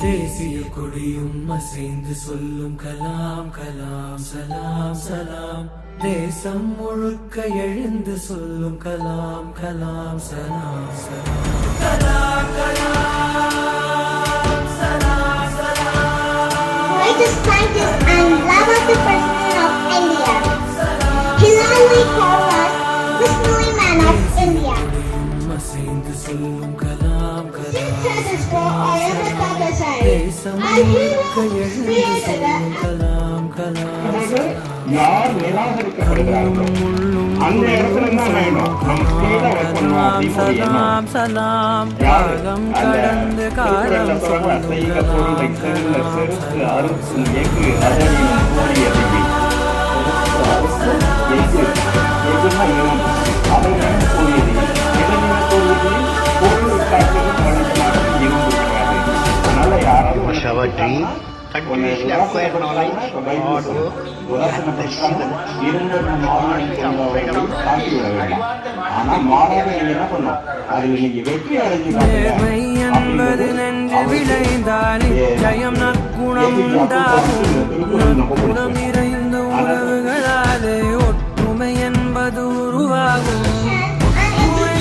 தேசிய கொடியும் அசைந்து சொல்லும் கலாம் கலாம் சலாம் சலாம். தேசம் முழுக்க எழுந்து சொல்லும் கலாம் கலாம் சலாம் சலாம். கலாம் கலாம் சலாம் சலாம். Greatest scientist and lovable president of India. Hillary Clinton, the snowy man of India. அசைந்து சொல்லும் கலாம் கலாம். தேசம் முழுக்க எழுந்து சொல்லும் கலாம் கலாம் சலாம். யார் நிராகரிக்கப்படுகிறார்களோ அந்த இடத்துல தான் வேணும் நம்ம ஸ்பீடா ஒர்க் பண்ணுவோம் அப்படின்னு ஒரு எண்ணம். சலாம் யாரு காலம் அந்த கடந்து காலம் திருக்குறள்ல சொல்றாங்க, செய்க சொல்லும் பொருளை செல்ல கலாம் செருப்பு அறுப்பு எஃகு அதனினும் கூடிய திகை. செருப்பு அறுப்பு எஃகு எஃகுன்னா இரும்பு அதனினும் கூடிய திகை. எதனினும் கூடிய திகை பொருள் காட்டிலும் மனிதனாக இரும்பு கிடையாது. அதனால யாராவது Our dream continuously acquire knowledge, hard work, and persistence. நேர்மை என்பது நெஞ்சு விளைந்தாலே ஜயம் நற்குணம் உண்டாகும். நற்குணம் நிறைந்த உறவுகளாலே ஒற்றுமை என்பது உருவாகும்.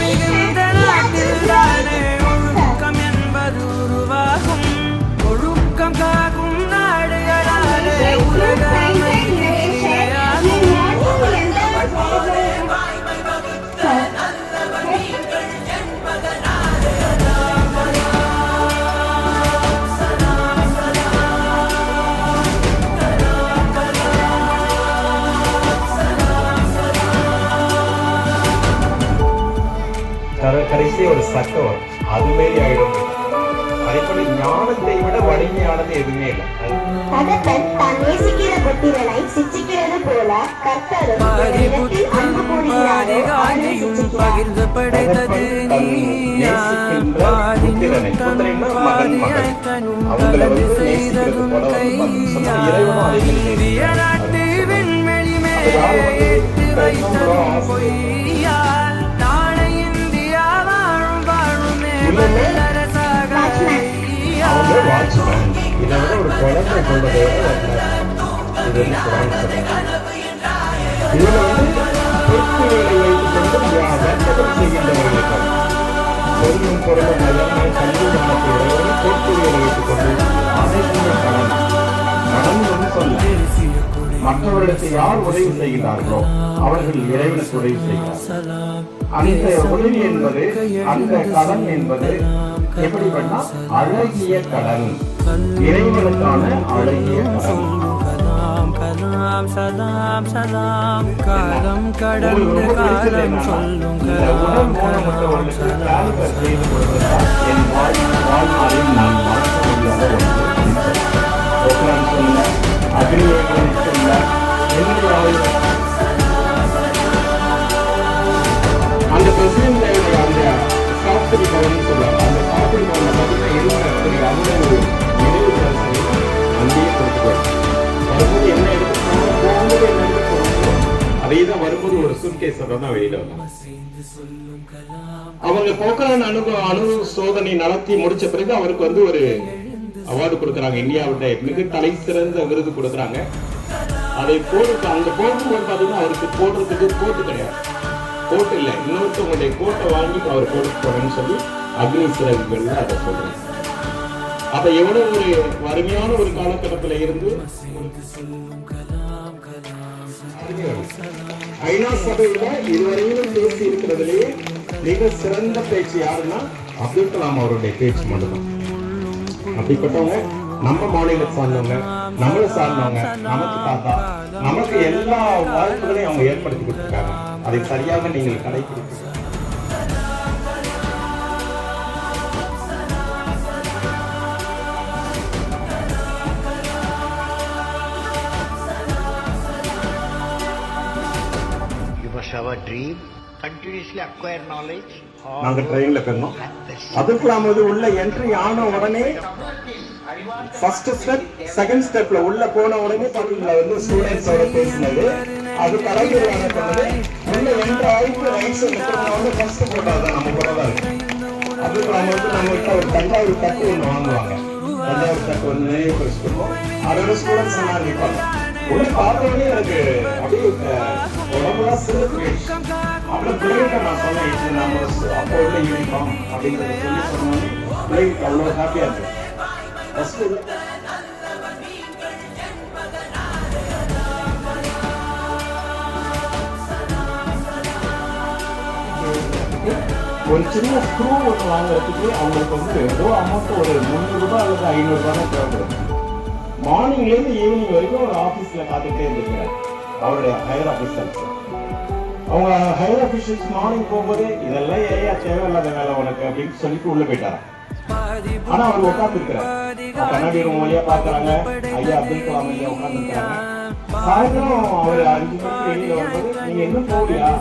மிகுந்த நாட்டில்தானே ஒழுக்கம் என்பது உருவாகும். ஒழுக்கம் காக்கும் நாடுகளாலே உலக அமைதியாகும். கடைசி ஒரு சட்டம் வரும், அது மாரி ஆயிடும். அதேபோல ஞானத்தை விட வலிமையானது எதுவுமே இல்லை. தகப்பன் தான் நேசிக்கிற புத்திரனை சிச்சிக்கிறது போல கர்த்தரும் பாதி என்னிடத்தில் அன்பு புத்தனும் பாதி கூறுகிறாரோ அவனை காஞ்சியும் சிச்சிக்கிறார். பகிர்ந்து படைத்தது நீயா. பாதி நித்தனும் பாதி ஐத்தனும் கலந்து செய்ததும் கையா. இந்திய நாட்டு விண்வெளி மேலே எட்டு வைத்ததும் பொய்யா. நாளை இந்தியா வாழும் வாழுமே வல்லரசாக ஐயா. அவங்க வாட்ச்மேன் இதை விட ஒரு குழந்தை சொல்றதை விட இது வந்து குரான் சொல்றாங்க. இதுல வந்து பொறுப்புகளை வைத்துக் கொண்டு வர்த்தகம் செய்கின்றவர்களுக்கு பொருளும் பொருளும் நல்ல கல்வி பொறுப்புகளை வைத்துக் கொண்டு அனைத்துமே கடன் கடன் வந்து சொல்ல மற்றவர்களுக்கு யார் உதவி செய்கிறார்களோ அவர்கள் இறைவனுக்கு உதவி செய்கிறார். அந்த உதவி என்பது அந்த கடன் என்பது எப்படிப்பட்ட அழகிய கடன், இறைவனுக்கான அழகிய கடன். கலாம் கலாம் சலாம் சலாம். காலம் கடந்து காலம் சொல்லும் கலாம் கலாம் சலாம். என் வாழ்நாளில் நான் மறக்க முடியாத ஒன்று அக்னிவேகன் சொன்ன என்னுடைய அந்த பிரசிடென்ட் அந்த சாஸ்திரி பவன் சொல்றாங்க. அந்த சாஸ்திரி பவனை பார்த்தீங்கன்னா எதுவும் அதுவே ஒரு நினைவு பரிசு அங்கேயே கொடுத்துருவாங்க. வரும்போது என்ன எடுத்துக்கணும், போகும்போது என்ன எடுத்துக்கணும், அதே தான் வரும்போது ஒரு சூட்கேஸோட தான் வெளியில வரும். அவங்க போக்கரான் அணு சோதனை நடத்தி முடிச்ச பிறகு அவருக்கு வந்து ஒரு அவார்டு கொடுக்குறாங்க. இந்தியாவோட மிக தலை சிறந்த விருது கொடுக்குறாங்க. அதை போட்டு அந்த போக்கும்போது பார்த்தீங்கன்னா அவருக்கு போடுறதுக்கு கோட்டு கிடையாது, கோட்டு இல்லை, இன்னொருத்தவங்களுடைய கோட்டை வாங்கி அவர் போட்டு போறேன்னு சொல்லி அக்னி சிறகுகள்ல அதை சொல்றாங்க. அப்ப எவ்வளவு ஒரு வறுமையான ஒரு காலகட்டத்துல இருந்து ஐநா சபையில இதுவரையிலும் பேசி இருக்கிறதுலேயே மிக சிறந்த பேச்சு யாருன்னா அப்துல் கலாம் அவருடைய பேச்சு மட்டும்தான். அப்படிப்பட்டவங்க நம்ம மாநிலத்தை சார்ந்தவங்க, நம்மளை சார்ந்தவங்க, நமக்கு தாத்தா, நமக்கு எல்லா வாய்ப்புகளையும் அவங்க ஏற்படுத்தி கொடுத்துருக்காங்க. அதை சரியாக நீங்கள் கடைபிடிக்க Our dream continuously acquire knowledge. நாங்க ட்ரெயின்ல போனோம். அதுக்கு நாம உள்ள என்ட்ரி ஆன உடனே ஃபர்ஸ்ட் ஸ்டெப் செகண்ட் ஸ்டெப்ல உள்ள போன உடனே பாத்தீங்களா வந்து ஸ்டூடெண்ட்ஸோட பேசினது அது கலைஞரான பண்ணது உள்ள என்ட்ரி ஆயிட்டு ரைட் சைடுல போனவங்க ஃபர்ஸ்ட் போட்டாதான் நம்ம போறதா இருக்கு. அதுக்கு நாம வந்து நம்ம கிட்ட ஒரு தஞ்சாவூர் தட்டு ஒன்று வாங்குவாங்க. தஞ்சாவூர் ஒரு நிறைய ஸ்கூல் இருக்கும். அதோட ஸ்டூடெண்ட்ஸ் எல்லாம் இருப்பாங்க. உள்ள பார்த்தோடனே எனக்கு அப்படியே உடம்புலாம் சிறப்பு. அப்புறம் பிள்ளைகிட்ட நான் சொன்னேன், இது நம்ம அப்போ உள்ள யூனிஃபார்ம் அப்படிங்கிறத சொல்லி சொன்னோன்னே பிள்ளைகளுக்கு அவ்வளோ ஹாப்பியாக இருந்தது. ஃபஸ்ட்டு ஒரு சின்ன ஸ்க்ரூ ஒன்று வாங்குறதுக்கு அவங்களுக்கு வந்து ஏதோ அமௌண்ட் ஒரு 300 ரூபாய் அல்லது 500 ரூபாய் தான் தேவைப்படுது. மார்னிங்லேருந்து ஈவினிங் வரைக்கும் ஒரு ஆஃபீஸில் காத்துக்கிட்டே இருந்திருக்கிறார் அவருடைய ஹையர் ஆஃபீஸர்ஸ். அவங்க ஹையர் ஆஃபீஸர்ஸ் மார்னிங் போகும்போதே இதெல்லாம் ஏயா தேவையில்லாத வேலை உனக்கு அப்படின்னு சொல்லிட்டு உள்ள போயிட்டாரா. ஆனா அவர் உட்காந்துருக்கிறார். கண்ணாடி ரூம் வழியா பாக்குறாங்க. ஐயா அப்துல் கலாம் ஐயா உட்காந்துருக்காங்க. சாயந்தரம் அவர் 5 மணிக்கு வெளியில வரும்போது நீங்க இன்னும் போகலையா?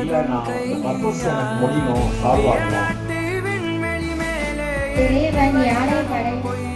இல்ல நான் பர்பஸ் எனக்கு முடியணும், சால்வ் ஆகணும். இறைவன் யாரை படைத்தான்?